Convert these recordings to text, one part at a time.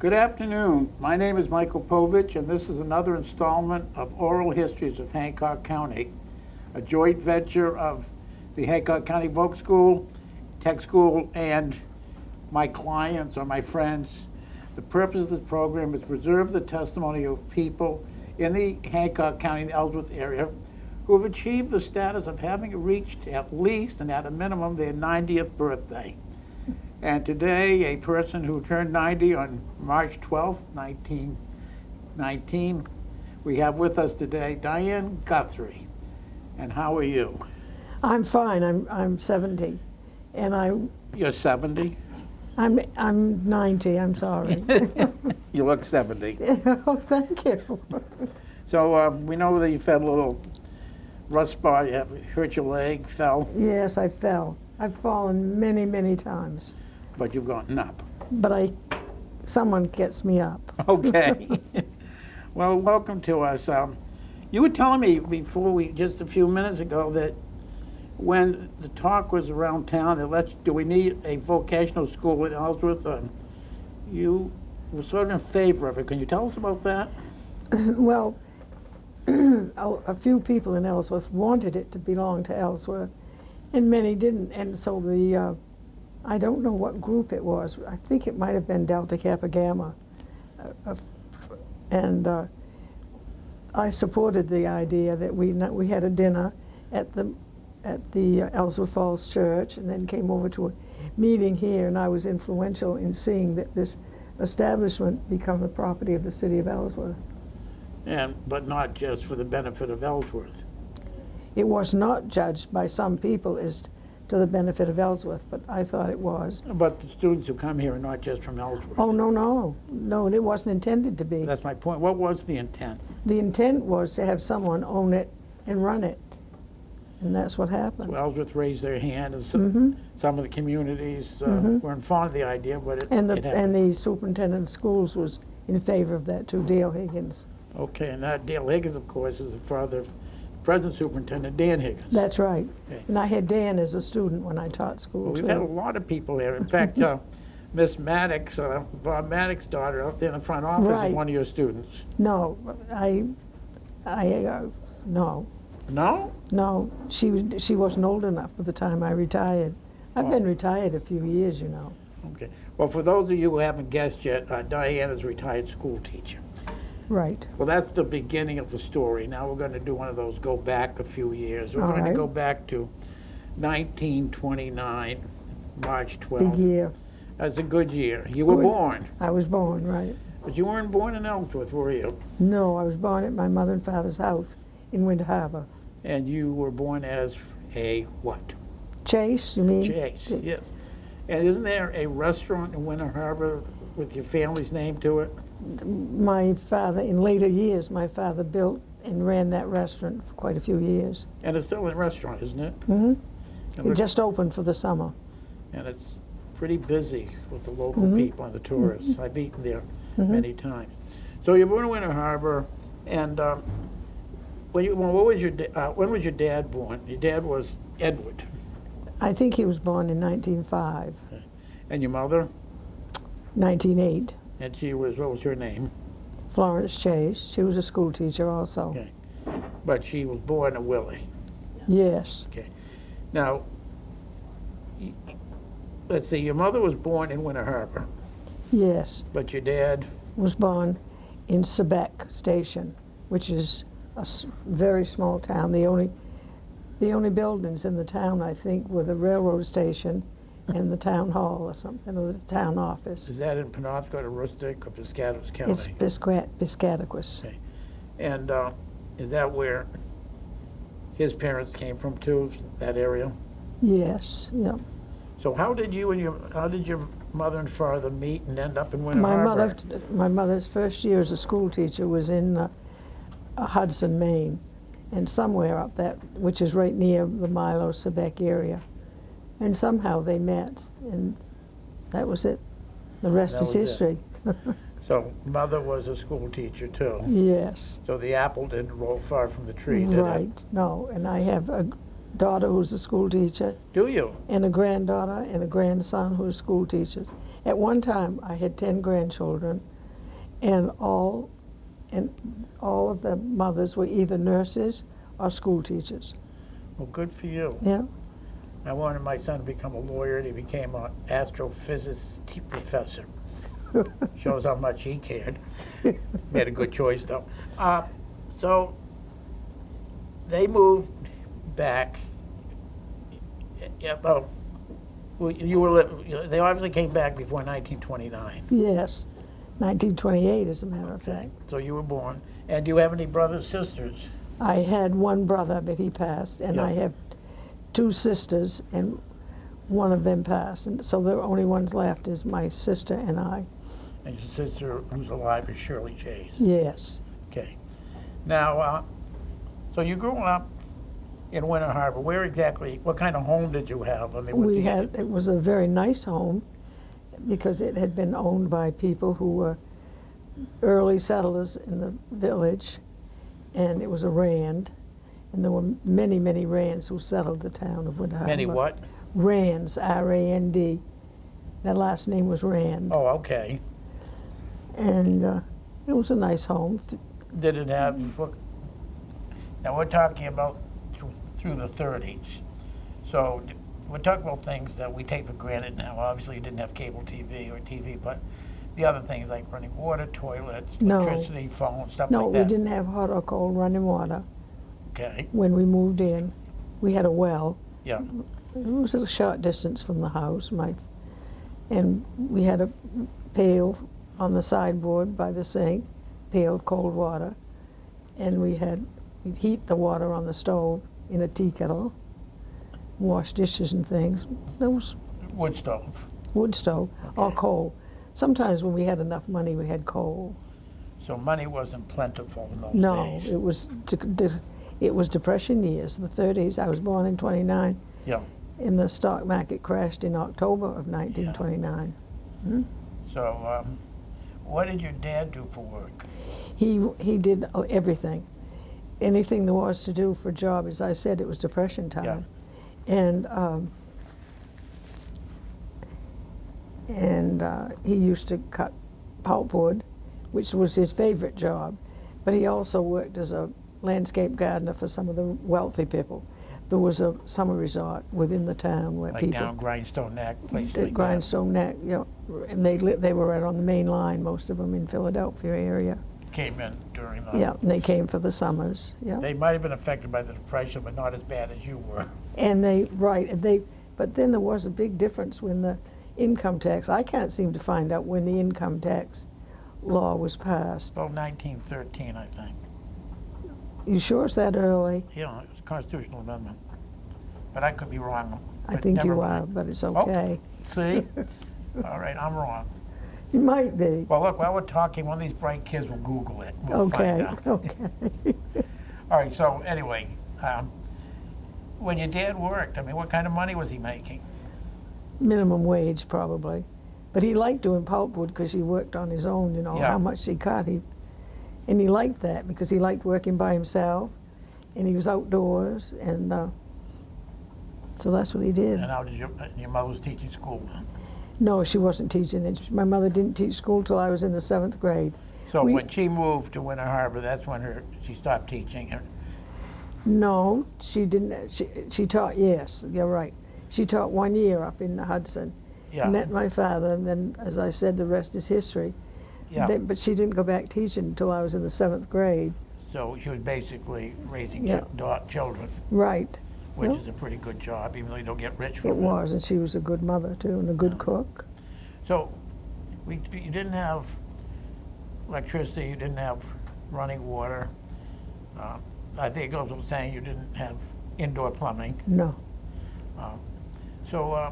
Good afternoon. My name is Michael Povich, and this is another installment of Oral Histories of Hancock County, a joint venture of the Hancock County Folk School, Tech School, and my clients or my friends. The purpose of this program is to preserve the testimony of people in the Hancock County and Ellsworth area who have achieved the status of having reached at least and at a minimum their 90th birthday. And today, a person who turned 90 on March 12th, 1919, we have with us today Diane Guthrie. And how are you? I'm fine. I'm 70, and You're 70? I'm 90. I'm sorry. You look 70. Oh, thank you. So we know that you've had a little rust spot. You have hurt your leg, fell, Yes, I fell. I've fallen many, many times, but you've gotten up. but someone gets me up. Okay. Well, welcome to us. You were telling me before just a few minutes ago, that when the talk was around town that do we need a vocational school in Ellsworth? You were sort of in favor of it. Can you tell us about that? Well, a few people in Ellsworth wanted it to belong to Ellsworth, and many didn't. And so I don't know what group it was. I think it might have been Delta Kappa Gamma. And I supported the idea that we had a dinner at the Ellsworth Falls Church, and then came over to a meeting here, and I was influential in seeing that this establishment become the property of the city of Ellsworth. But not just for the benefit of Ellsworth. It was not judged by some people as to the benefit of Ellsworth, but I thought it was. But the students who come here are not just from Ellsworth. Oh, no, it wasn't intended to be. That's my point. What was the intent? The intent was to have someone own it and run it, and that's what happened. So Ellsworth raised their hand, and some of the communities weren't fond of the idea, but it happened. And the superintendent of schools was in favor of that too, Dale Higgins. Okay, and that Dale Higgins, of course, is the father of present superintendent Dan Higgins. That's right. Okay. And I had Dan as a student when I taught school, Well, we've too. had a lot of people here. In fact, Miss Maddox, Bob Maddox's daughter, out there in the front office, Right. is one of your students. No, no. No? She wasn't old enough by the time I retired. I've been retired a few years, you know. Okay. Well, for those of you who haven't guessed yet, Diane is a retired school teacher. Right. Well, that's the beginning of the story. Now we're going to do one of those go back a few years. We're All going to right. go back to 1929, March 12th. Big year. That's a good year. You were Good. born, I was born, right. but you weren't born in Ellsworth, were you? No, I was born at my mother and father's house in Winter Harbor. And you were born as a what? Chase, you mean? Chase, yes. And isn't there a restaurant in Winter Harbor with your family's name to it? My father, in later years, my father built and ran that restaurant for quite a few years. And it's still a restaurant, isn't it? Mm-hmm. And, It look- just opened for the summer. and it's pretty busy with the local people and the tourists. I've eaten there many times. So you're born in Winter Harbor, and when was your dad born? Your dad was Edward. I think he was born in 1905, And your mother? 1908. And what was her name? Florence Chase. She was a school teacher also. Okay. But she was born a Willie. Yes. Okay. Now, let's see, your mother was born in Winter Harbor, Yes. but your dad, Was born in Sebec Station, which is a very small town. The only buildings in the town, I think, were the railroad station and the town hall or something, or the town office. is that in Penobscot or Rustic or Piscataquis County? It's Piscataquis. Okay. And is that where his parents came from too, that area? Yes, yeah. So how did your mother and father meet and end up in Winter Harbor? My mother's first year as a school teacher was in Hudson, Maine, and somewhere up that, which is right near the Milo Sebec area. And somehow they met, and that was it. The rest is That was history. So mother was a school teacher too. Yes. So the apple didn't roll far from the tree, did it? Right. No, and I have a daughter who's a school teacher, Do you? and a granddaughter and a grandson who are school teachers. At one time, I had 10 grandchildren. and all of the mothers were either nurses or school teachers. Well, good for you. Yeah. I wanted my son to become a lawyer, and he became an astrophysics professor. Shows how much he cared. Made a good choice, though. So they moved back. Yeah, well, they obviously came back before 1929. Yes, 1928, as a matter of fact. So you were born. And do you have any brothers, sisters? I had one brother, but he passed, and I have two sisters, and one of them passed. And so the only ones left is my sister and I. And your sister, who's alive, is Shirley Chase. Yes. Okay. Now, so you grew up in Winter Harbor. Where exactly, what kind of home did you have? I mean, It was a very nice home because it had been owned by people who were early settlers in the village, and it was a Rand, and there were many, many Rands who settled the town of Winter Harbor. Many what? Rands, R-A-N-D. Their last name was Rand. Oh, okay. And it was a nice home. Did it have, now we're talking about through the 30s. So we're talking about things that we take for granted now. Obviously, you didn't have cable TV or TV, but the other things like running water, toilets, electricity, phones, stuff like that. No, we didn't have hot or cold running water. Okay. When we moved in, we had a well. Yeah. It was a short distance from the house, and we had a pail on the sideboard by the sink, pail of cold water, and we'd heat the water on the stove in a tea kettle, wash dishes and things. There was Wood stove. wood stove or coal. Sometimes when we had enough money, we had coal. So money wasn't plentiful in those No, days. it was Depression years, the 30s. I was born in 29. Yeah. And the stock market crashed in October of 1929. Hmm? So what did your dad do for work? He did everything. Anything there was to do for a job. As I said, it was Depression time. Yeah. And he used to cut pulpwood, which was his favorite job. But he also worked as a landscape gardener for some of the wealthy people. There was a summer resort within the town where Like people down Grindstone Neck, places like Grindstone Neck, yeah, and they were right on the main line, most of them in Philadelphia area. that came in during the... Yeah, and they came for the summers. Yeah, They might have been affected by the Depression, but not as bad as you were. and but then there was a big difference when the income tax. I can't seem to find out when the income tax law was passed. About 1913, I think. You sure it's that early? Yeah, it was a constitutional amendment. But I could be wrong. I But think never you mind. are, but it's okay. See? All right, I'm wrong. You might be. Well, look, while we're talking, one of these bright kids will Google it. We'll find Okay, out. okay. All right, so anyway, when your dad worked, I mean, what kind of money was he making? Minimum wage, probably. But he liked doing pulpwood because he worked on his own, Yeah. how much he cut. And he liked that because he liked working by himself, and he was outdoors, and so that's what he did. And how did your mother was teaching school then? No, she wasn't teaching. My mother didn't teach school till I was in the 7th grade. So when she moved to Winter Harbor, that's when she stopped teaching. No, she didn't. She taught, yes, you're right. She taught 1 year up in Hudson. Yeah. Met my father, and then, as I said, the rest is history. Yeah. But she didn't go back teaching until I was in the 7th grade. So she was basically raising children, Right. which Yep. is a pretty good job, even though you don't get rich from It was, and she was a good mother, too, and a good cook. So you didn't have electricity, you didn't have running water. I think I was saying you didn't have indoor plumbing. No. So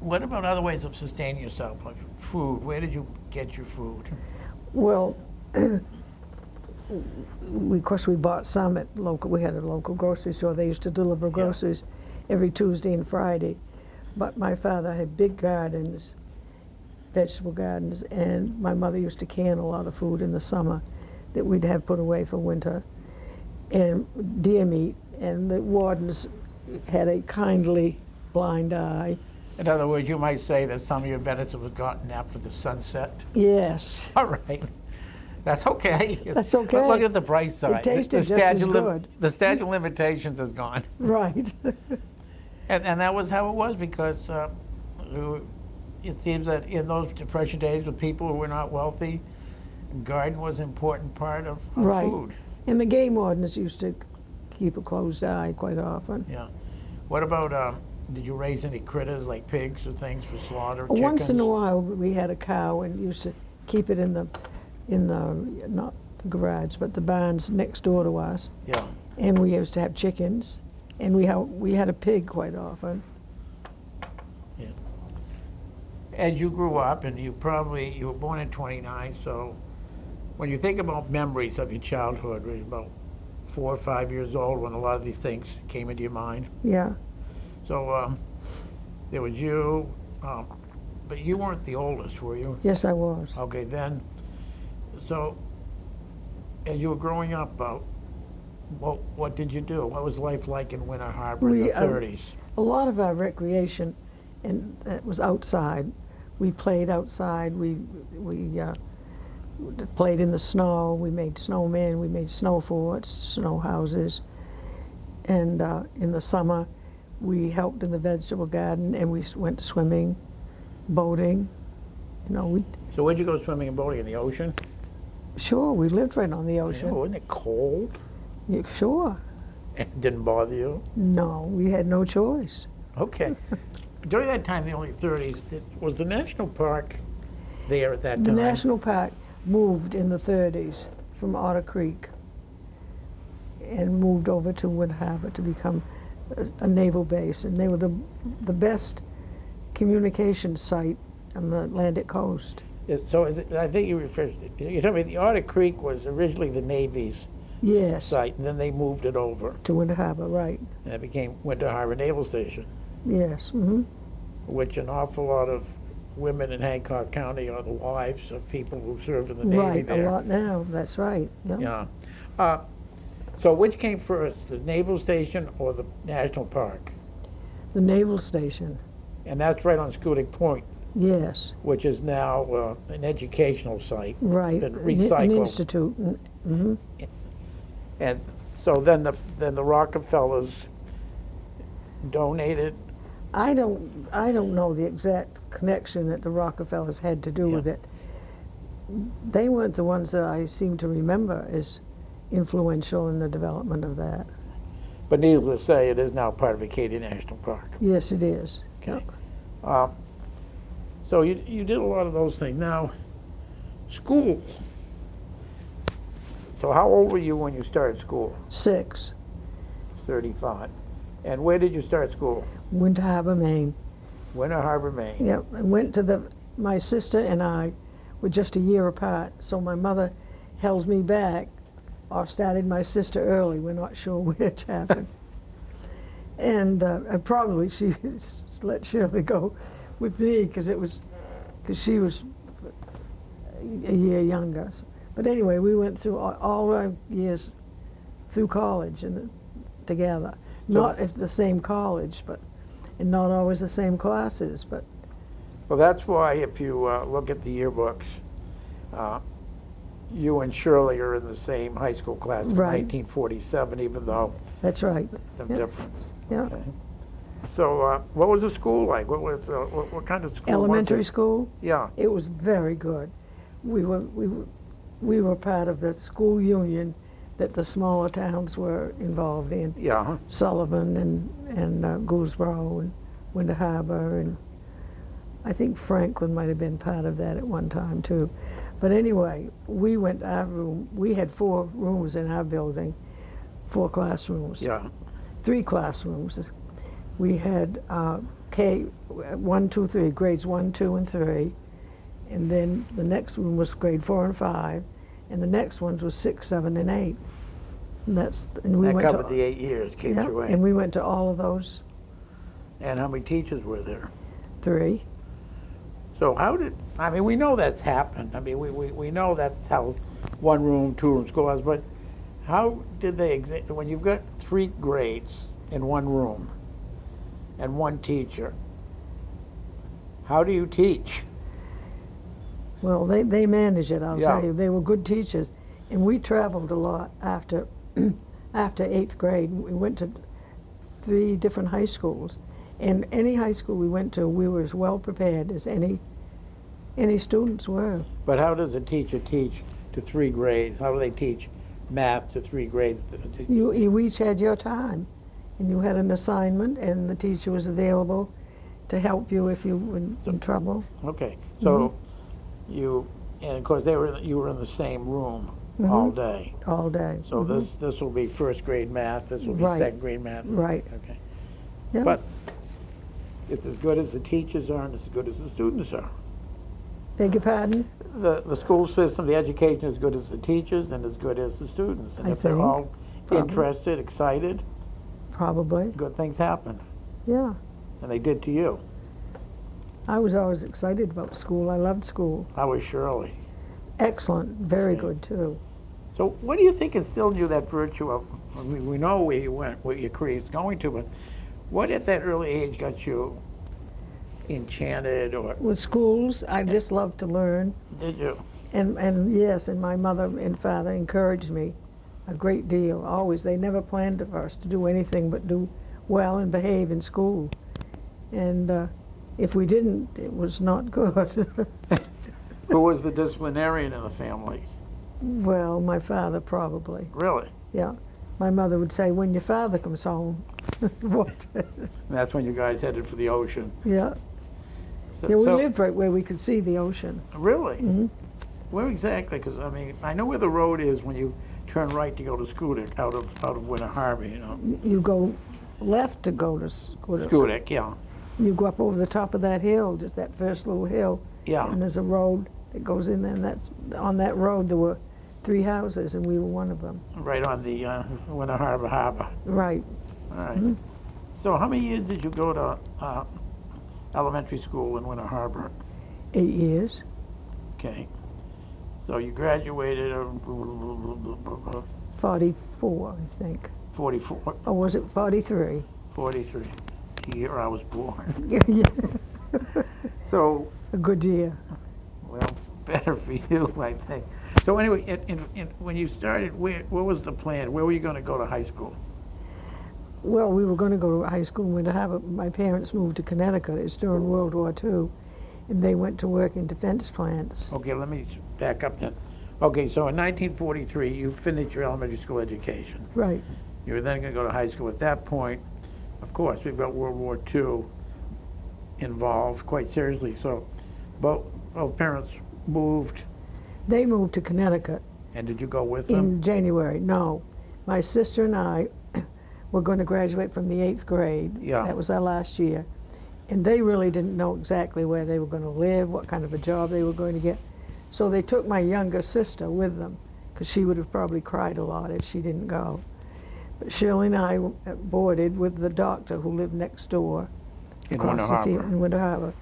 what about other ways of sustaining yourself, like food? Where did you get your food? Well, of course, we bought some at local. We had a local grocery store. They used to deliver groceries every Tuesday and Friday. But my father had big gardens, vegetable gardens, and my mother used to can a lot of food in the summer that we'd have put away for winter, and deer meat. And the wardens had a kindly blind eye In other words, you might say that some of your medicine was gotten after the sunset. Yes. All right. That's okay. That's okay. But look at the bright side. It tasted just as good. The statute of limitations is gone. Right. And that was how it was because it seems that in those Depression days with people who were not wealthy, garden was an important part of Right. food. And the game wardens used to keep a closed eye quite often. Yeah. What about, did you raise any critters like pigs or things for slaughter, chickens? Once in a while, we had a cow and used to keep it in the not the garage, but the barns next door to us. Yeah. And we used to have chickens, and we had a pig quite often. Yeah. As you grew up, and you were born in 29, so when you think about memories of your childhood, were you about 4 or 5 years old when a lot of these things came into your mind? Yeah. So there was you, but you weren't the oldest, were you? Yes, I was. Okay, then, so as you were growing up, what did you do? What was life like in Winter Harbor in the 30s? A lot of our recreation, and that was outside. We played outside. We played in the snow. We made snowmen. We made snow forts, snow houses. And in the summer, we helped in the vegetable garden, and we went swimming, boating. You know, So where'd you go swimming and boating? In the ocean? Sure, we lived right on the ocean. Yeah, wasn't it cold? Yeah, sure. It didn't bother you? No, we had no choice. Okay. During that time, the early 30s, was the national park there at that time? The national park moved in the 30s from Otter Creek and moved over to Wood Harbor to become a naval base, and they were the best communication site on the Atlantic coast. So I think you're telling me the Otter Creek was originally the Navy's Yes. site, and then they moved it over. To Winter Harbor, right. And it became Winter Harbor Naval Station, Yes. Mm-hmm. which an awful lot of women in Hancock County are the wives of people who served in the Navy Right, there. a lot now, that's right. Yeah. Yeah. So which came first, the Naval Station or the National Park? The naval station, And that's right on Scoodic Point, yes, which is now an educational site. right. Been An recycled. institute. Mm-hmm. And so then the Rockefellers donated. I don't know the exact connection that the Rockefellers had to do with it. They weren't the ones that I seem to remember as influential in the development of that. But needless to say, it is now part of Acadia National Park. Yes, it is. Okay. Yep. So you did a lot of those things. Now, school. So how old were you when you started school? 6, 35. And where did you start school? Winter Harbor, Maine. Winter Harbor, Maine. Yep, I went to my sister and I were just a year apart, so my mother held me back or started my sister early. We're not sure which happened. And probably she let Shirley go with me because she was a year younger. But anyway, we went through all our years through college and together. Not at the same college, and not always the same classes, but. Well, that's why if you look at the yearbooks, you and Shirley are in the same high school class in Right. 1947, even though That's right. some Yep. difference. Yeah. Okay. So what was the school like? What was what kind of school Elementary was it? school, Yeah. it was very good. We were part of the school union that the smaller towns were involved in. Yeah. Sullivan and Gouldsboro and Winter Harbor, and I think Franklin might have been part of that at one time too. But anyway, we went our room. We had 4 rooms in our building, 4 classrooms. Yeah. 3 classrooms. We had K 1, 2, 3, grades 1, 2, and 3, and then the next room was grade 4 and 5, and the next ones was 6, 7, and 8. And we That went covered to the 8 years, K yeah, through 8. and we went to all of those And how many teachers were there? 3. So we know that's happened. I mean, we know that's how 1 room, 2 room school is, but how did they, when you've got 3 grades in 1 room and 1 teacher, How do you teach? Well, they managed it, I'll Yeah. tell you. They were good teachers. And we traveled a lot after, after 8th grade. We went to 3 different high schools. And any high school we went to, we were as well prepared as any students were. But how does a teacher teach to 3 grades? How do they teach math to 3 grades? You each had your time, and you had an assignment, and the teacher was available to help you if you were in trouble. Okay, so and of course you were in the same room Mhm. all day. All day. So Mhm. this will be 1st grade math, this will be Right. 2nd grade math. Right. Okay. Yeah. But it's as good as the teachers are and as good as the students are. Beg your pardon? The school system, the education is as good as the teachers and as good as the students. And I if they're think, all probably. interested, excited, Probably. good things happen. Yeah. And they did to you. I was always excited about school. I loved school. How was Shirley? Excellent. Very Yeah. good, too. So what do you think instilled you that virtue of, we know where you went, where your career is going to, but what at that early age got you enchanted, or With schools, I just loved to learn. did you? And yes, and my mother and father encouraged me a great deal, always. They never planned for us to do anything but do well and behave in school. And if we didn't, it was not good. Who was the disciplinarian in the family? Well, my father probably, Really? yeah. My mother would say, when your father comes home. What? And that's when you guys headed for the ocean. Yeah. So, Yeah, we so- lived right where we could see the ocean. Really? Mhm. Where exactly? Because I mean, I know where the road is when you turn right to go to Schoodic out of Winter Harbor. You know, You go left to go to Schoodic. Schoodic, yeah, You go up over the top of that hill, just that first little hill. yeah. And there's a road that goes in there, and that's, on that road there were 3 houses, and we were one of them. Right on the Winter Harbor. Right. All right. Mhm. So how many years did you go to elementary school in Winter Harbor? 8 years. Okay. So you graduated 44, I think. 44, Or was it 43? 43, the year I was born. Yeah, yeah. So, A good year. well, better for you, I think. So anyway, when you started, what was the plan? Where were you going to go to high school? Well, we were going to go to high school in Winter Harbor. My parents moved to Connecticut. It's during World War II, and they went to work in defense plants. Okay, let me back up then. Okay, so in 1943, you finished your elementary school education. Right. You were then going to go to high school. At that point, of course, we've got World War II involved quite seriously. So both parents moved. They moved to Connecticut And did you go with them? in January. No. My sister and I were going to graduate from the 8th grade. Yeah. That was our last year. And they really didn't know exactly where they were going to live, what kind of a job they were going to get. So they took my younger sister with them, because she would have probably cried a lot if she didn't go. But Shirley and I boarded with the doctor who lived next door, In Winter across the field Harbor. in Winter Harbor.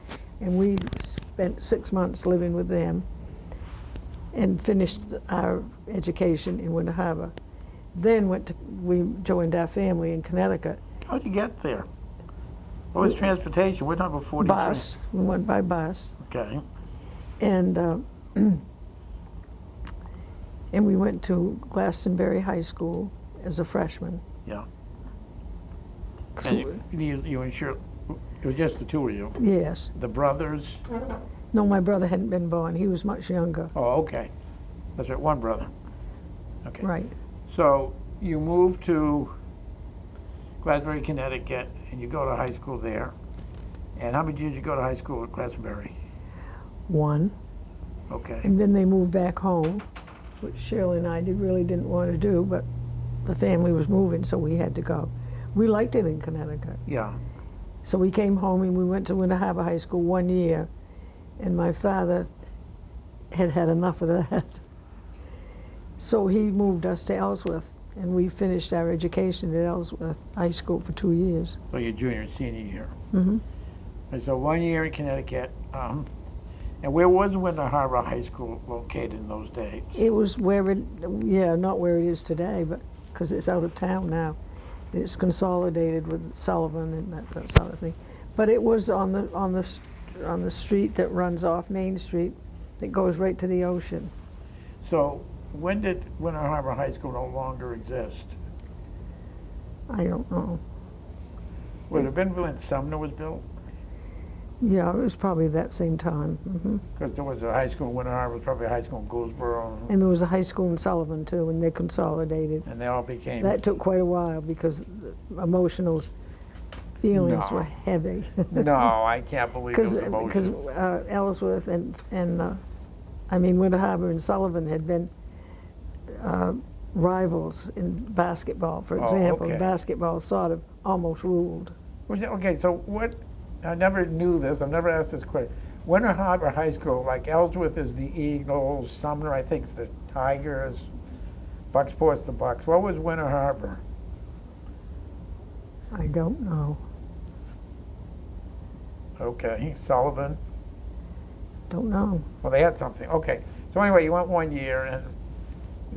And we spent 6 months living with them and finished our education in Winter Harbor. Then we joined our family in Connecticut. How'd you get there? What was transportation? What number 43? Bus. We went by bus. Okay. And and we went to Glastonbury High School as a freshman. Yeah. And you and Shirley, it was just the two of you. Yes. The brothers? No, my brother hadn't been born. He was much younger. Oh, okay. That's right, one brother. Okay. Right. So you moved to Glastonbury, Connecticut, and you go to high school there. And how many years did you go to high school at Glastonbury? 1. Okay. And then they moved back home, which Shirley and I really didn't want to do, but the family was moving, so we had to go. We liked it in Connecticut. Yeah. So we came home and we went to Winter Harbor High School 1 year, and my father had had enough of that. So he moved us to Ellsworth, and we finished our education at Ellsworth High School for 2 years. So your junior and senior year. Mm-hmm. And so 1 year in Connecticut. And where was Winter Harbor High School located in those days? It was where it, yeah, not where it is today, but because it's out of town now. It's consolidated with Sullivan and that sort of thing. But it was on the on the street that runs off Main Street that goes right to the ocean. So when did Winter Harbor High School no longer exist? I don't know. Would it have been when Sumner was built? Yeah, it was probably that same time. Because there was a high school in Winter Harbor, there was probably a high school in Goldsboro, And there was a high school in Sullivan too, and they consolidated. and they all became. That took quite a while because the emotional feelings No. were heavy. No, I can't believe it was Because emotions. Ellsworth and Winter Harbor and Sullivan had been rivals in basketball, for Oh, example. okay. Basketball sort of almost ruled. Okay, so what, I never knew this, I've never asked this question. Winter Harbor High School, like Ellsworth is the Eagles, Sumner I think is the Tigers, Bucksport's the Bucks. What was Winter Harbor? I don't know. Okay, Sullivan. Don't know. Well, they had something. Okay. So anyway, you went 1 year and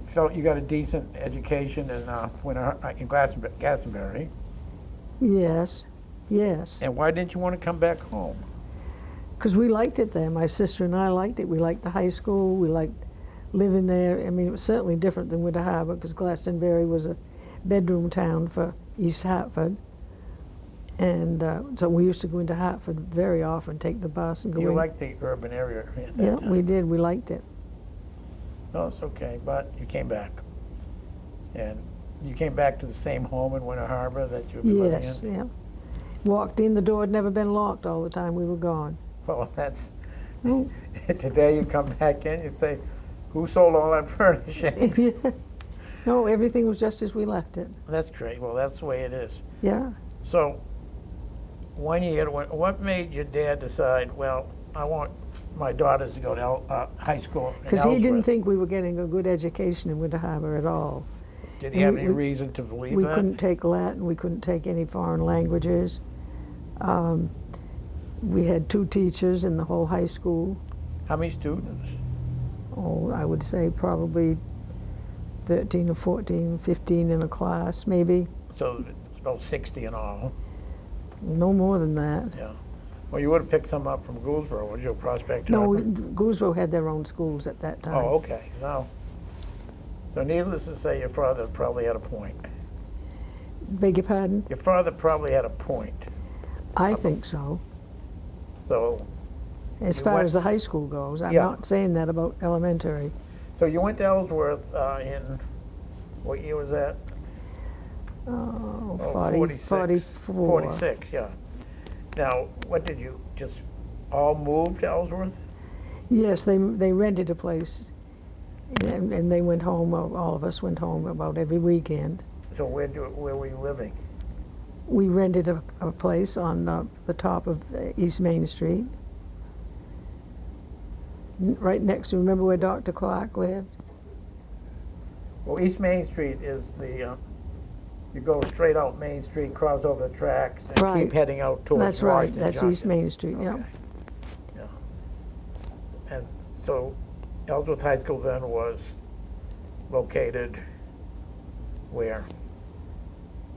felt you got a decent education in Glastonbury. Yes, yes. And why didn't you want to come back home? Because we liked it there. My sister and I liked it. We liked the high school. We liked living there. I mean, it was certainly different than Winter Harbor because Glastonbury was a bedroom town for East Hartford. And so we used to go into Hartford very often, take the bus and go in. You liked the urban area at that Yeah, time. we did. We liked it. No, it's okay, but you came back. And you came back to the same home in Winter Harbor that you were living Yes, in? yeah. Walked in, the door had never been locked all the time we were gone. Well, that's, Oh. today you come back in, you say, who sold all that furnishings? No, everything was just as we left it. That's great. Well, that's the way it is. Yeah. So, 1 year, what made your dad decide, well, I want my daughters to go to high school in Because he didn't Ellsworth? think we were getting a good education in Winter Harbor at all. Did he have we- any reason to believe We that? couldn't take Latin, we couldn't take any foreign languages. We had 2 teachers in the whole high school. How many students? Oh, I would say probably 13 or 14, 15 in a class, maybe. So it's about 60 in all. No more than that. Yeah. Well, you would have picked some up from Goldsboro, would you, Prospect No, Harbor? Goldsboro had their own schools at that time. Oh, okay. No. So needless to say, your father probably had a point. Beg your pardon? Your father probably had a point. I think so. So, As You far went- as the high school goes. I'm Yeah. not saying that about elementary. so you went to Ellsworth in, what year was that? Oh, Oh, 44. 46, yeah. Now, what did you, just all move to Ellsworth? Yes, they rented a place, and they went home, all of us went home about every weekend. So where were you living? We rented a place on the top of East Main Street, right next to, remember where Dr. Clark lived? Well, East Main Street is the, you go straight out Main Street, cross over the tracks, and Right. keep heading out towards That's right, Washington that's East Junction. Main Street, yeah. Okay. Yeah. And so Ellsworth High School then was located where?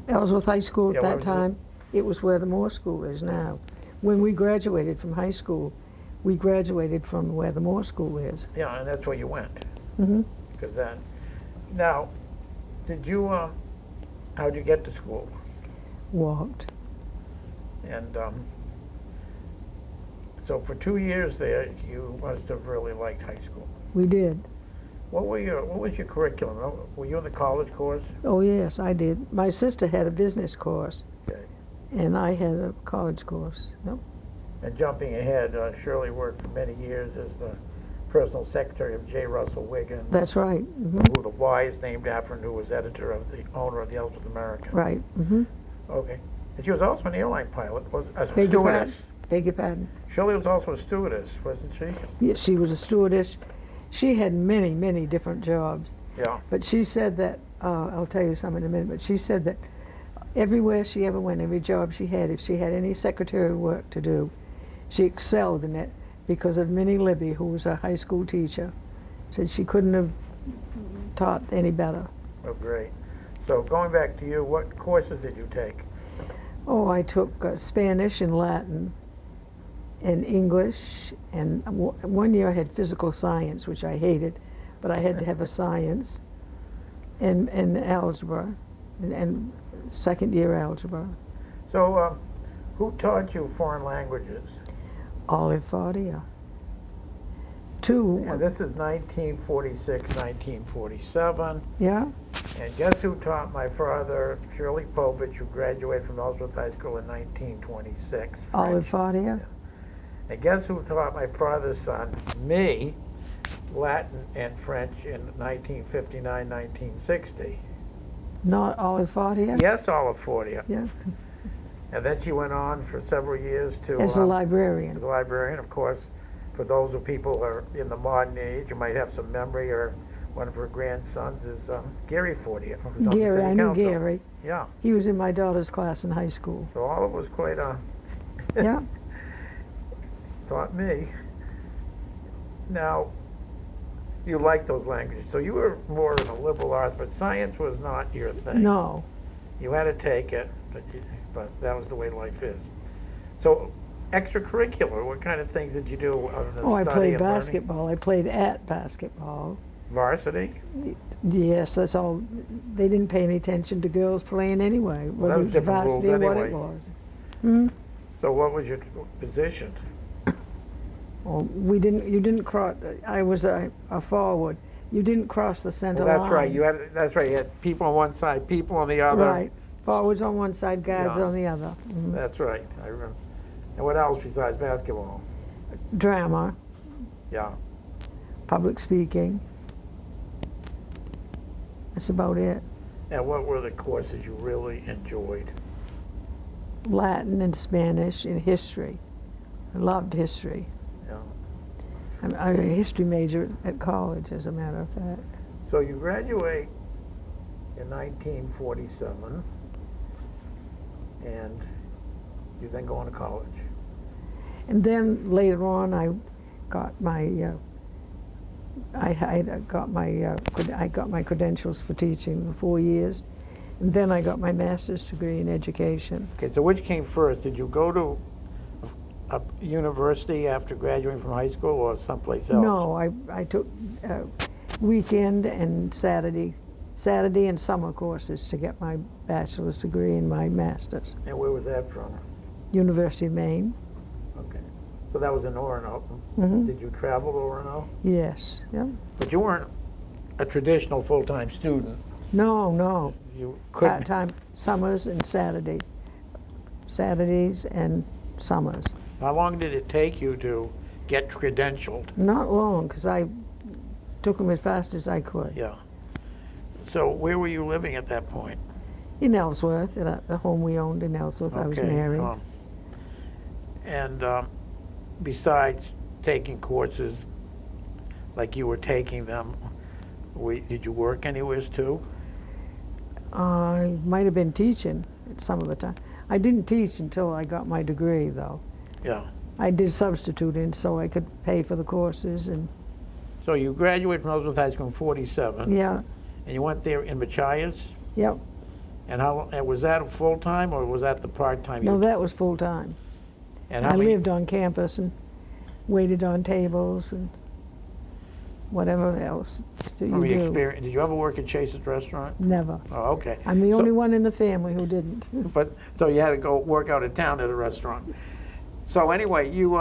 Ellsworth High School at Yeah, where that was it? time, it was where the Moore School is now. When we graduated from high school, we graduated from where the Moore School is. Yeah, and that's where you went. Mm-hmm. Because then, now, did you, how'd you get to school? Walked. And so for 2 years there, you must have really liked high school. We did. What was your curriculum? Were you in the college course? Oh, yes, I did. My sister had a business course, Okay. and I had a college course. Yep. And jumping ahead, Shirley worked for many years as the personal secretary of J. Russell Wiggin, That's right. Mm-hmm. who the Y is named after, and who was editor of the owner of the Ellsworth American. Right. Mm-hmm. Okay. And she was also an airline pilot, was a Beg your stewardess. pardon? Beg your pardon? Shirley was also a stewardess, wasn't she? Yes, she was a stewardess. She had many, many different jobs. Yeah. But she said that, I'll tell you some in a minute, but she said that everywhere she ever went, every job she had, if she had any secretarial work to do, she excelled in it because of Minnie Libby, who was a high school teacher. Said she couldn't have taught any better. Oh, great. So going back to you, what courses did you take? Oh, I took Spanish and Latin and English, and one year I had physical science, which I hated, but I had to have a science, and algebra, and second year algebra. So, who taught you foreign languages? Olive Fordia. Two. And this is 1946, 1947. Yeah. And guess who taught my father, Shirley Povich, who graduated from Ellsworth High School in 1926? Olive French. Fordia. And guess who taught my father's son, me, Latin and French in 1959, 1960? Not Olive Fordia? Yes, Olive Fordia. Yeah. And then she went on for several years to... As a librarian. As a librarian, of course. For those of people who are in the modern age, you might have some memory, or one of her grandsons is Gary Fordia. who's on the Gary, city I knew council. Gary. Yeah. He was in my daughter's class in high school. So Olive was quite a... Yeah. Taught me. Now, you like those languages. So you were more in the liberal arts, but science was not your thing. No. You had to take it, but that was the way life is. So, extracurricular, what kind of things did you do other than Oh, I study played and learning? basketball. I played at basketball. Varsity? Yes, that's all. They didn't pay any attention to girls playing anyway, Well, whether that it was was different rules varsity or what it anyway. was. Hmm? So what was your position? Well, we didn't. You didn't cross. I was a forward. You didn't cross the center Well, line. that's right. That's right. You had people on one side, people on the other. Right. Forwards on one side, guards Yeah. on the other. Mhm. That's right. I remember. And what else besides basketball? Drama, Yeah. public speaking. That's about it. And what were the courses you really enjoyed? Latin and Spanish and history. I loved history. Yeah. I'm a history major at college, as a matter of fact. So you graduate in 1947, and you then go on to college. And then later on, I got my I got my credentials for teaching for 4 years, and then I got my master's degree in education. Okay, so which came first? Did you go to a university after graduating from high school, or someplace else? No, I took weekend and Saturday and summer courses to get my bachelor's degree and my master's. And where was that from? University of Maine. Okay. So that was in Orono. Mhm. Did you travel to Orono? Yes. Yeah. But you weren't a traditional full-time student. No. You couldn't. Part-time summers and Saturdays and summers. How long did it take you to get credentialed? Not long, because I took them as fast as I could. Yeah. So where were you living at that point? In Ellsworth, at the home we owned in Ellsworth. I was married. And besides taking courses like you were taking them, did you work anywhere too? I might have been teaching at some of the time. I didn't teach until I got my degree, though. Yeah. I did substituting so I could pay for the courses, and So you graduated from Ellsworth High School in 47. yeah, And you went there in Machias? yep. And was that full-time, or was that the part-time? No, that was full time. And I how many? lived on campus and waited on tables and whatever else do you From your do. experience, did you ever work at Chase's restaurant? Never. Oh, okay. I'm the So- only one in the family who didn't. But so you had to go work out of town at a restaurant. So anyway, you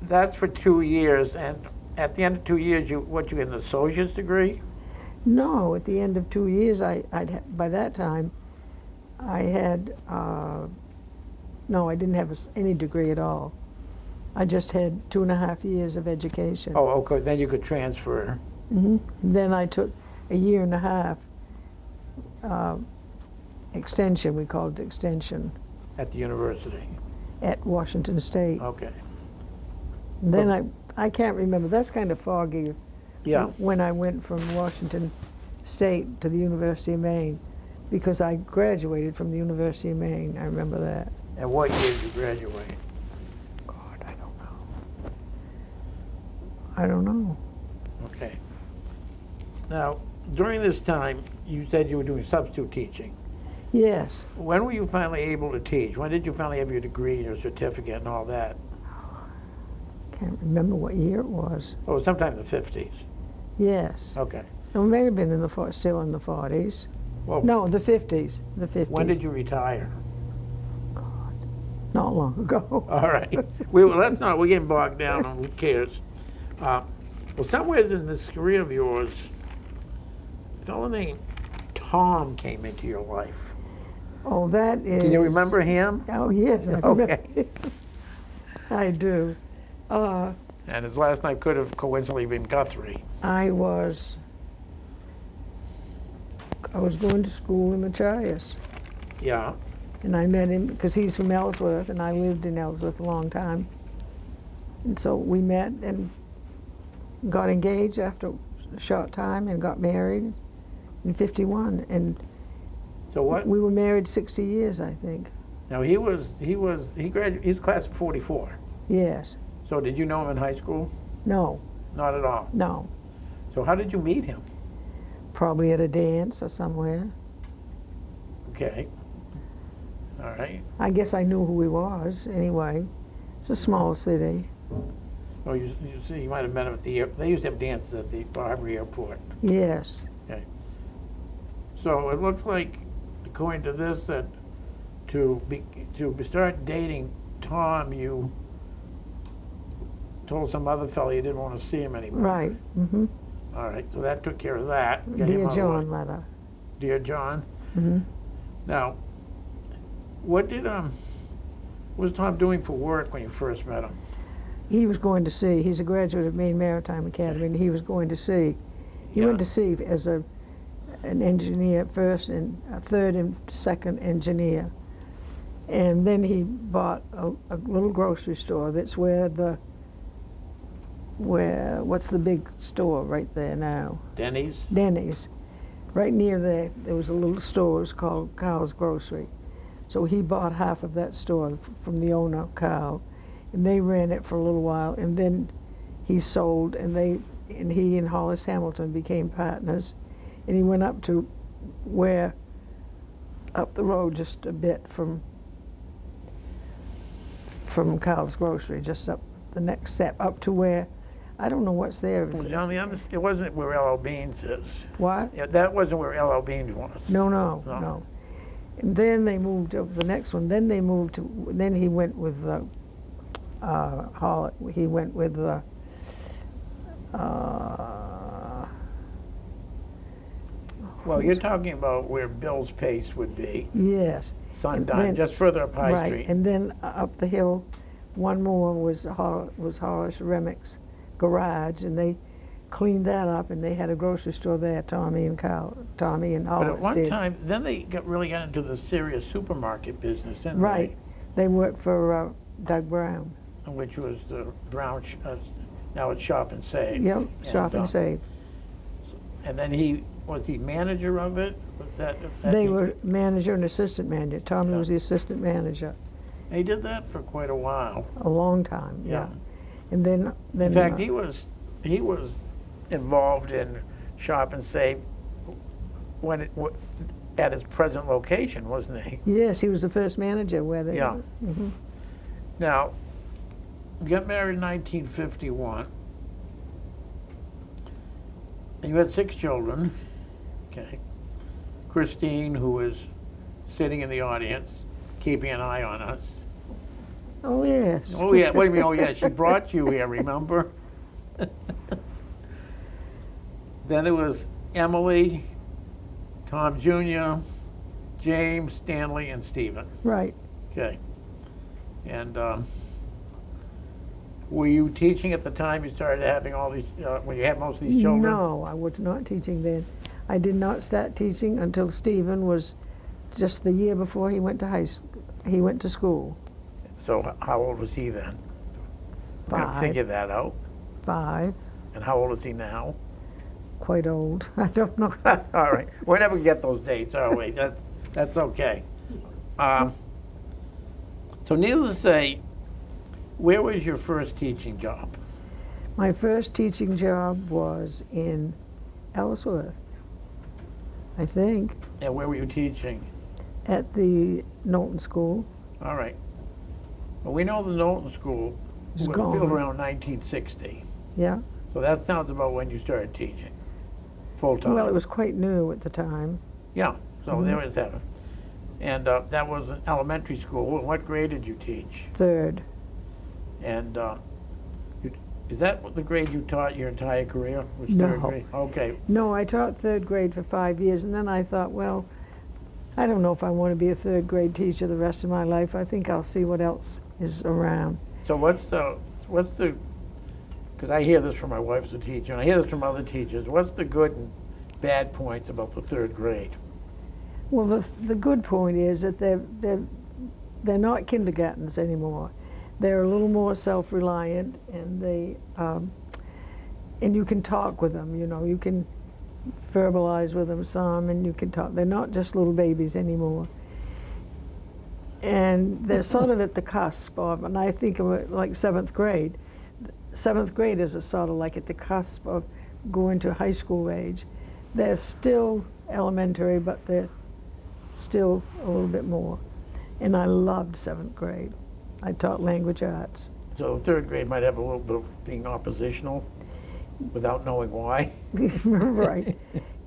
that's for 2 years, and at the end of 2 years, you get an associate's degree? No, at the end of 2 years, by that time, I had, no, I didn't have any degree at all. I just had 2.5 years of education. Oh, okay, then you could transfer. Hmm. Then I took a 1.5 year extension, we called it extension, At the university. at Washington State. Okay. Then I can't remember, that's kind of foggy. Yeah. When I went from Washington State to the University of Maine, because I graduated from the University of Maine, I remember that. And what year did you graduate? God, I don't know. Okay. Now, during this time, you said you were doing substitute teaching. Yes. When were you finally able to teach? When did you finally have your degree and your certificate and all that? Can't remember what year it was. Oh, sometime in the 50s. Yes. Okay. It may have been in the still in the 40s. Well, No, the 50s. The 50s. when did you retire? God, not long ago. All right. We're getting bogged down on who cares. Well, somewhere in this career of yours, a fellow named Tom came into your life. Oh, that is. Can you remember him? Oh, yes, I remember. Okay. I do. And his last name could have coincidentally been Guthrie. I was going to school in Machias, Yeah. and I met him because he's from Ellsworth, and I lived in Ellsworth a long time. And so we met and got engaged after a short time and got married in 51. And So what? we were married 60 years, I think. Now he graduated. He's class of 44. Yes. So did you know him in high school? No, Not at all. no. So how did you meet him? Probably at a dance or somewhere. Okay. All right. I guess I knew who he was anyway. It's a small city. Oh, you see, you might have met him at the air. They used to have dances at the Barbary Airport. Yes. Okay. So it looks like, according to this, that to start dating Tom, you told some other fellow you didn't want to see him anymore. Right. Mm-hmm. All right. So that took care of that. Got him Dear out of the way. John letter. Dear John. Mm-hmm. Now, what was Tom doing for work when you first met him? He was going to sea. He's a graduate of Maine Maritime Academy, and he was going to sea. He Yeah. went to sea as an engineer, first and third and second engineer. And then he bought a little grocery store. That's what's the big store right there now? Denny's? Denny's. Right near there was a little store. It was called Carl's Grocery. So he bought half of that store from the owner, Carl, and they ran it for a little while. And then he sold, and he and Hollis Hamilton became partners. And he went up to up the road just a bit from Carl's Grocery, just up the next step, up to where, I don't know what's there. It wasn't where L.L. Beans is. What? Yeah, that wasn't where L.L. Beans was. No. And then they moved over the next one. Then he went with the he went with the Well, you're talking about where Bill's Pace would be. yes. Sundown, just further up High Right, Street. and then up the hill, one more was Horace Remick's garage, and they cleaned that up, and they had a grocery store there. Tommy and Hollis But at one did. time, then they really got into the serious supermarket business, didn't Right, they worked for Doug Brown. they? Which was the Brown, now it's Shop and Save. Yep, Shop and Save. And then was he manager of it? Was that They were manager and assistant manager. Tommy was the assistant manager. He did that for quite a while. A long time, yeah. And then In fact, he was involved in Shop and Save at his present location, wasn't he? yes, he was the first manager where they. Yeah. Mm-hmm. Now, you got married in 1951. And you had 6 children. Okay. Christine, who was sitting in the audience, keeping an eye on us. Oh yes. Oh yeah, what do you mean, oh yeah, she brought you here, remember? Then there was Emily, Tom Jr., James, Stanley, and Stephen. Right. Okay. And were you teaching at the time you started having all these, when you had most of these children? No, I was not teaching then. I did not start teaching until Stephen was just the year before he went to he went to school. So how old was he then? I'm gonna 5. figure that out. 5. And how old is he now? Quite old. I don't know. All right. We'll never get those dates, are we? That's okay. So needless to say, where was your first teaching job? My first teaching job was in Ellsworth, I think. And where were you teaching? at the Knowlton School. All right. Well, we know the Knowlton School It's was gone. built around 1960. Yeah. So that sounds about when you started teaching, full-time. Well, it was quite new at the time. Yeah, so there was that. And that was an elementary school. And what grade did you teach? Third. And is that what the grade you taught your entire career? Was No. third grade? Okay. No, I taught third grade for 5 years, and then I thought, well, I don't know if I want to be a third grade teacher the rest of my life. I think I'll see what else is around. So what's the, because I hear this from my wife's a teacher, and I hear this from other teachers, what's the good and bad points about the third grade? Well, the good point is that they're not kindergartens anymore. They're a little more self-reliant, and and you can talk with them. You know, you can verbalize with them some, and you can talk. They're not just little babies anymore. And they're sort of at the cusp of, and I think of it like 7th grade. 7th graders are sort of like at the cusp of going to high school age. They're still elementary, but they're still a little bit more. And I loved 7th grade. I taught language arts. So third grade might have a little bit of being oppositional without knowing why. Right.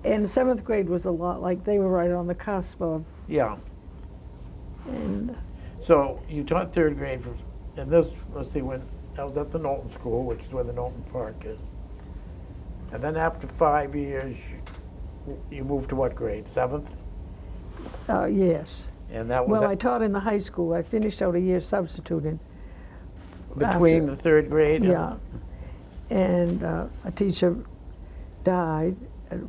And 7th grade was a lot like they were right on the cusp of. Yeah. And So you taught third grade for, and this, let's see, when I was at the Knowlton School, which is where the Knowlton Park is. And then after 5 years, you moved to what grade? 7th? yes. And that was Well, at- I taught in the high school. I finished out a year substituting. between after- the third grade? Yeah. And a teacher died,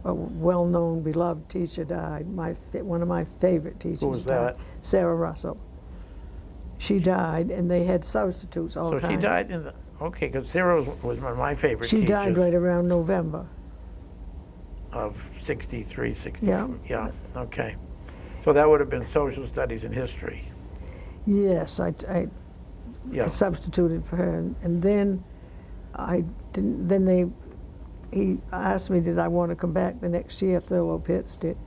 a well-known, beloved teacher died. One of my favorite teachers. Who was died. that? Sarah Russell. She died, and they had substitutes all the So time. she died in the, okay, because Sarah was one of my favorite She teachers. died right around November. Of 63, 64. Yeah. Yeah, okay. So that would have been social studies and history. Yes, I Yeah. substituted for her, and then I didn't. Then he asked me, did I want to come back the next year? Thurlow Pitts did,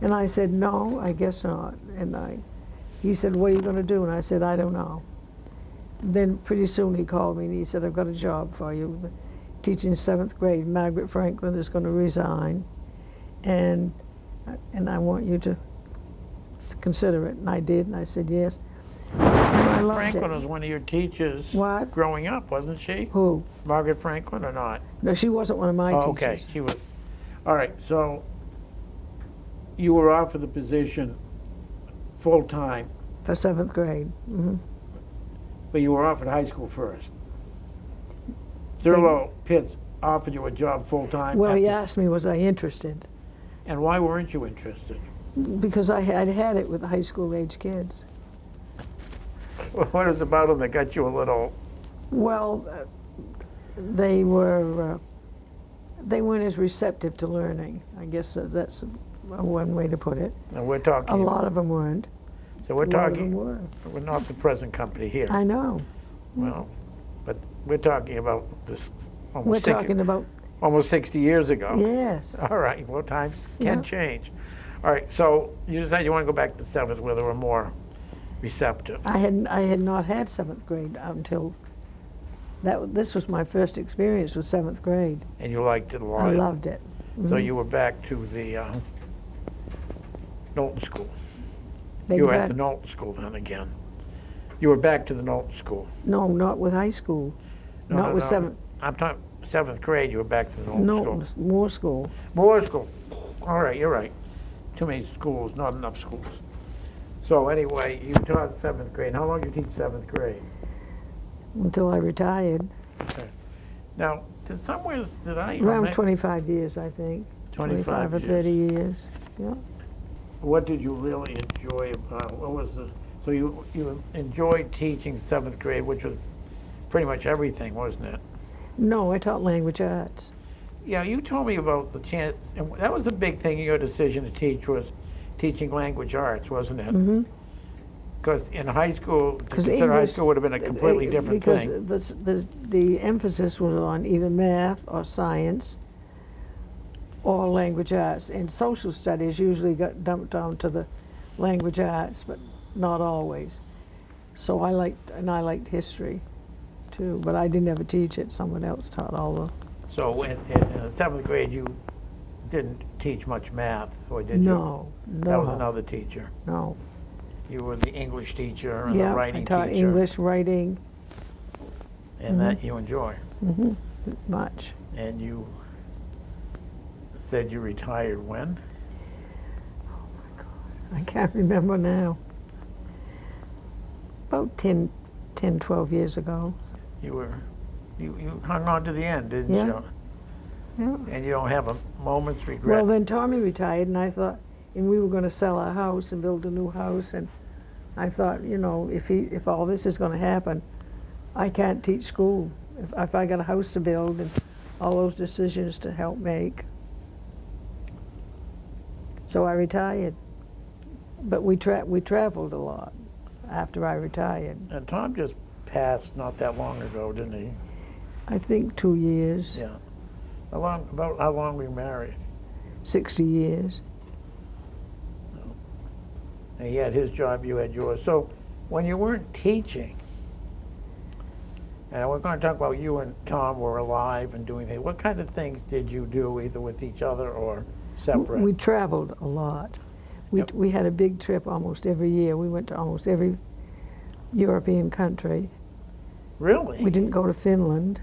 and I said no, I guess not. And he said, what are you going to do? And I said, I don't know. Then pretty soon he called me and he said, I've got a job for you, teaching 7th grade. Margaret Franklin is going to resign, and I want you to consider it. And I did, and I said yes. And I loved Franklin it. was one of your teachers What? growing up, wasn't she? Who? Margaret Franklin or not? No, she wasn't one of my teachers. Okay, she was. All right, so you were offered the position full-time, For 7th grade. Hmm. but you were offered high school first. Thurlow Pitts offered you a job full-time? Well, he after- asked me, was I interested? And why weren't you interested? Because I had it with high school age kids. What is it about them that got you a little... Well, they weren't as receptive to learning. I guess that's one way to put it. And we're talking... A lot of them weren't. So we're A lot of them talking... were. We're not the present company here. I know. Well, but we're talking about this We're almost talking about, almost 60 years ago. yes. All right, well, times can Yeah. change. All right, so you decided you want to go back to 7th where they were more receptive. I had not had 7th grade until this was my first experience with 7th grade. And you liked it a lot. I loved it. So Mhm. you were back to the Knowlton School. Beg You your were at the pardon? Knowlton School then again. You were back to the Knowlton School. No, not with high school. No, Not no, with no. 7th. I'm talking 7th grade, you were back to the Knowlton No, School. more school. More school. All right, you're right. Too many schools, not enough schools. So anyway, you taught 7th grade. How long did you teach 7th grade? Until I retired. Okay. Now, did I... Around 25 years, I think. 25 or 30 years. Yeah. What did you really enjoy about, what was the, so you enjoyed teaching 7th grade, which was pretty much everything, wasn't it? No, I taught language arts. Yeah, you told me about the chance, and that was a big thing in your decision to teach, was teaching language arts, wasn't it? Mm-hmm. Because in high school, to 'Cause consider high English- school would have been a completely different because thing. the emphasis was on either math or science or language arts, and social studies usually got dumped down to the language arts, but not always. So I liked history too, but I didn't ever teach it. Someone else taught all the. So in the 7th grade, you didn't teach much math, or did you? No. That was another teacher. No. You were the English teacher and the Yeah, writing I taught teacher. English, writing. And that you enjoy. Much. And you said you retired when? Oh my God, I can't remember now. About 10, 12 years ago. You hung on to the end, didn't you? Yeah. And you don't have a moment's regret. Well, then Tommy retired, and I thought, and we were going to sell our house and build a new house, and I thought, you know, if all this is going to happen, I can't teach school. If I got a house to build and all those decisions to help make. So I retired. But we traveled a lot after I retired. And Tom just passed not that long ago, didn't he? I think 2 years. Yeah. About how long were you married? 60 years. And he had his job, you had yours. So when you weren't teaching, and we're going to talk about you and Tom were alive and doing things, what kind of things did you do, either with each other or separate? We traveled a lot. We had a big trip almost every year. We went to almost every European country. Really? We didn't go to Finland.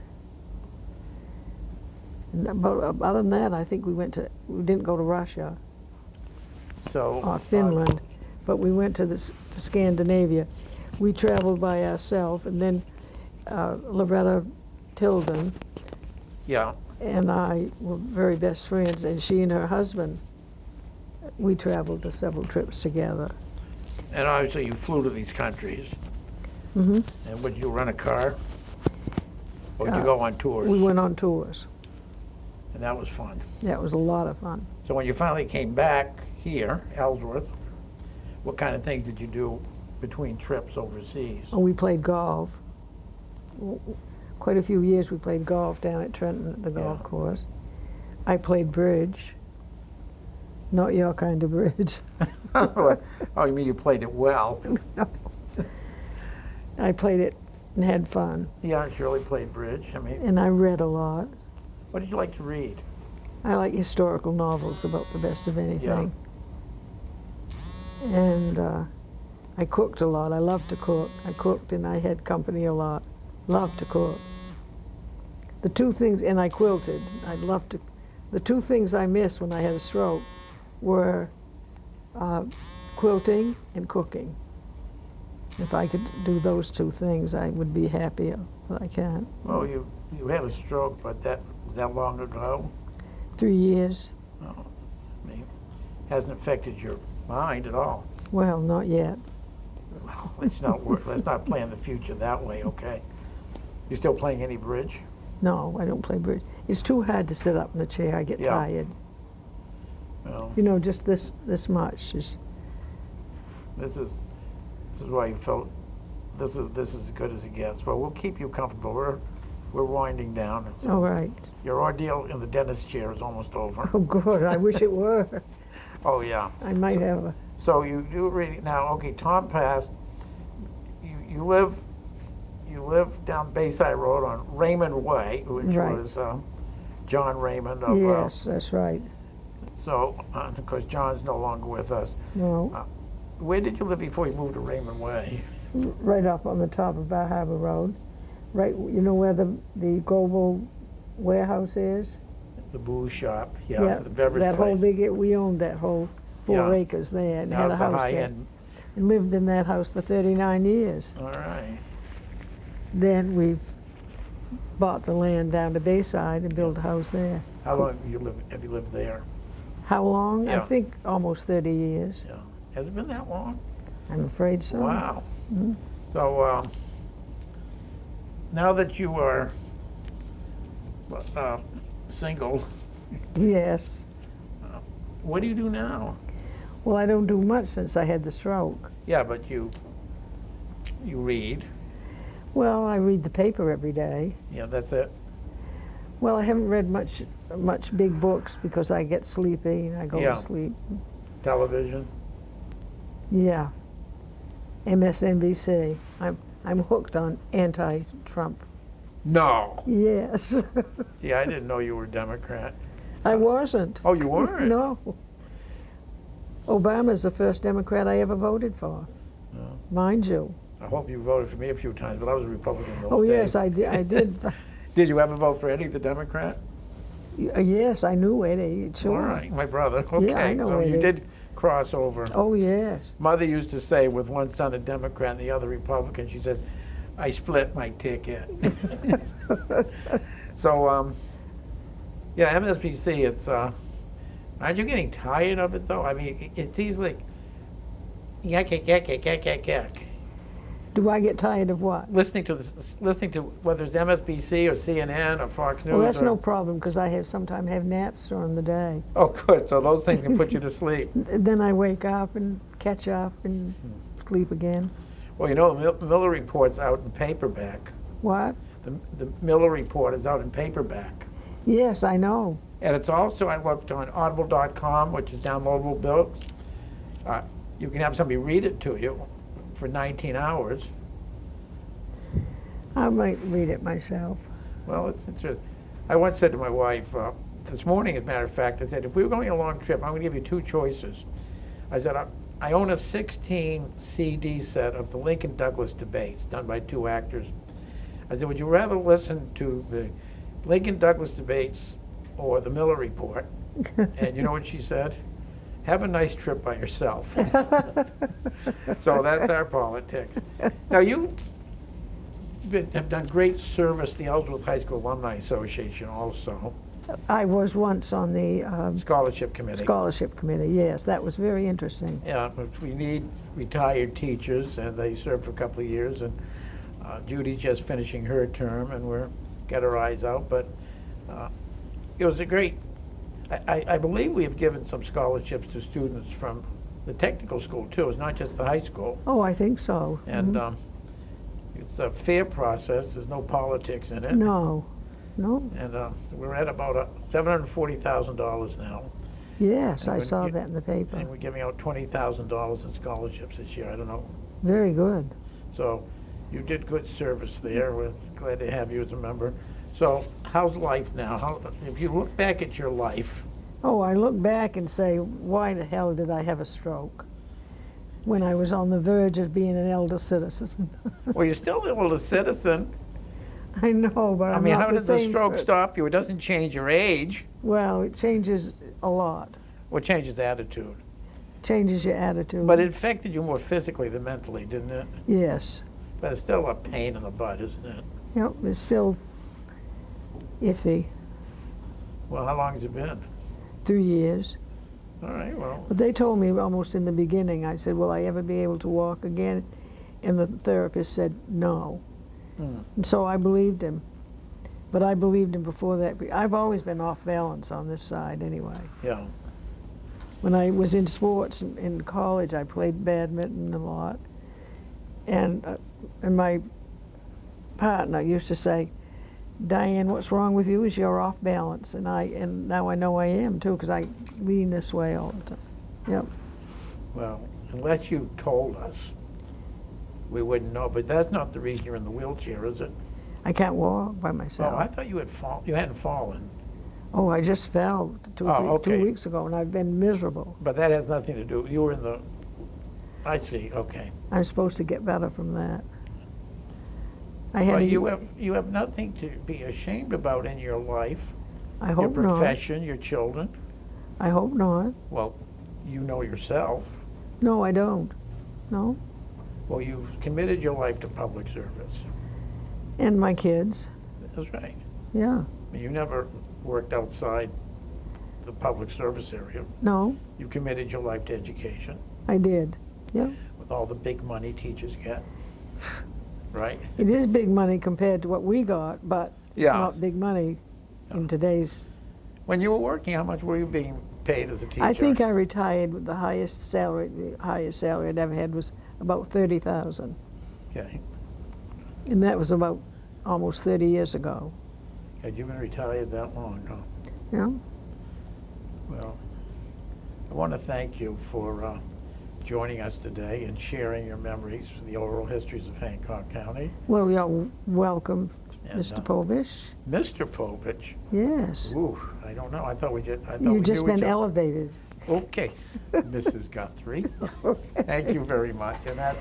But other than that, I think we didn't go to Russia or Finland, but we went to Scandinavia. We traveled by ourselves, and then Loretta Tilden and I were very best friends, and she and her husband, we traveled to several trips together. And obviously you flew to these countries. Mm-hmm. And would you rent a car? Or did you go on tours? We went on tours. And that was fun. That was a lot of fun. So when you finally came back here, Ellsworth, what kind of things did you do between trips overseas? Oh, we played golf. Quite a few years we played golf down at Trenton at the golf course. I played bridge. Not your kind of bridge. Oh, you mean you played it well? No. I played it and had fun. Yeah, Shirley played bridge. I mean, And I read a lot. what did you like to read? I like historical novels about the best of anything. And I cooked a lot. I loved to cook. I cooked and I had company a lot. Loved to cook. The two things, and I quilted. I loved to. The two things I missed when I had a stroke were quilting and cooking. If I could do those two things, I would be happier, but I can't. Well, you had a stroke, but that long ago? 3 years. Oh, I mean, hasn't affected your mind at all. Well, not yet. Well, let's not plan the future that way, okay? You still playing any bridge? No, I don't play bridge. It's too hard to sit up in a chair. I get tired. Well, You know, just this much is. this is why you felt this is as good as it gets. Well, we'll keep you comfortable. We're winding down. All right. Your ordeal in the dentist chair is almost over. Oh, good. I wish it were. Oh yeah. I might have a. So you do really now. Okay, Tom passed. You live down Bayside Road on Raymond Way, which was John Raymond of. Yes, that's right. So, of course, John's no longer with us. No. Where did you live before you moved to Raymond Way? Right up on the top of Bar Harbor Road. Right, you know where the global warehouse is? The booze shop, the beverage that place. whole big, we owned that whole 4 acres there and had a house there. End. And lived in that house for 39 years. All right. Then we bought the land down to Bayside and built a house there. How long have you lived there? How long? Yeah. I think almost 30 years. Yeah. Has it been that long? I'm afraid so. Wow. Mm-hmm. So now that you are single, Yes. what do you do now? Well, I don't do much since I had the stroke. Yeah, but you read. Well, I read the paper every day. Yeah, that's it. Well, I haven't read much big books because I get sleepy and I go Yeah. to sleep. Television. Yeah. MSNBC. I'm hooked on anti-Trump. No. Yes. Yeah, I didn't know you were a Democrat. I wasn't. Oh, you weren't? No. Obama's the first Democrat I ever voted for. No. Mind you. I hope you voted for me a few times, but I was a Republican the Oh, whole day. yes, I did. Did you ever vote for Eddie, the Democrat? Yes, I knew Eddie, sure. All right, my brother. Okay, I know so you Eddie. did cross over. Oh, yes. Mother used to say, with one son a Democrat and the other Republican, she says, I split my ticket. So, yeah, MSBC, it's, aren't you getting tired of it, though? I mean, it seems like, yak. Do I get tired of what? Listening to whether it's MSBC or CNN or Fox News. Well, that's or, no problem because I sometimes have naps during the day. Oh, good. So those things can put you to sleep. Then I wake up and catch up and sleep again. Well, you know, the Miller Report's out in paperback. What? The Miller Report is out in paperback. Yes, I know. And it's also, I looked on audible.com, which is downloadable books. You can have somebody read it to you for 19 hours. I might read it myself. Well, it's interesting. I once said to my wife, this morning, as a matter of fact, I said, if we were going on a long trip, I'm going to give you two choices. I said, I own a 16 CD set of the Lincoln Douglas debates done by two actors. I said, would you rather listen to the Lincoln Douglas debates or the Miller Report? And you know what she said? Have a nice trip by yourself. So that's our politics. Now, you have done great service to the Ellsworth High School Alumni Association also. I was once on the Scholarship Committee. Scholarship Committee, yes. That was very interesting. Yeah, we need retired teachers, and they served for a couple of years, and Judy's just finishing her term, and we're got her eyes out, but it was a great, I believe we have given some scholarships to students from the technical school too. It's not just the high school. Oh, I think so. And it's a fair process. There's no politics in it. No, no. And we're at about $740,000 now. Yes, And I we- saw that in the paper. And we're giving out $20,000 in scholarships this year. I don't know. Very good. So you did good service there. We're glad to have you as a member. So how's life now? If you look back at your life, Oh, I look back and say, why the hell did I have a stroke when I was on the verge of being an elder citizen? well, you're still an older citizen. I know, but I I'm mean, not how the does the same stroke per- stop you? It doesn't change your age. Well, it changes a lot. Well, it changes attitude. Changes your attitude. But it affected you more physically than mentally, didn't it? Yes. But it's still a pain in the butt, isn't it? Yep, it's still iffy. Well, how long has it been? 3 years. All right, well, But they told me almost in the beginning, I said, will I ever be able to walk again? And the therapist said, no. And so I believed him. But I believed him before that. I've always been off balance on this side anyway. yeah. When I was in sports in college, I played badminton a lot. And my partner used to say, Diane, what's wrong with you is you're off balance. And now I know I am too, because I lean this way all the time. Yep. Well, unless you told us, we wouldn't know. But that's not the reason you're in the wheelchair, is it? I can't walk by myself. Oh, I thought you had you hadn't fallen. Oh, I just fell 2 okay. weeks ago, and I've been miserable. But that has nothing to do. You were in the. I see. Okay. I'm supposed to get better from that. I had Well, a, you have nothing to be ashamed about in your life. I Your hope not. profession, your children. I hope not. Well, you know yourself. No, I don't. No. Well, you've committed your life to public service. And my kids. That's right. Yeah. I mean, you never worked outside the public service area. No, You committed your life to education I did. Yeah. with all the big money teachers get. Right? It is big money compared to what we got, but it's Yeah. not big money in today's. When you were working, how much were you being paid as a teacher? I think I retired with the highest salary. The highest salary I'd ever had was about $30,000, Okay. and that was about almost 30 years ago. Had you been retired that long? No. Yeah. Well, I want to thank you for joining us today and sharing your memories for the oral histories of Hancock County. Well, you're welcome, And, Mr. Povich. Mr. Povich. Yes. Ooh, I don't know. I thought we just. You've just been elevated. Okay, Mrs. Guthrie. Thank you very much. And that's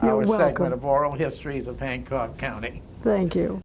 You're our segment welcome. of oral histories of Hancock County. Thank you.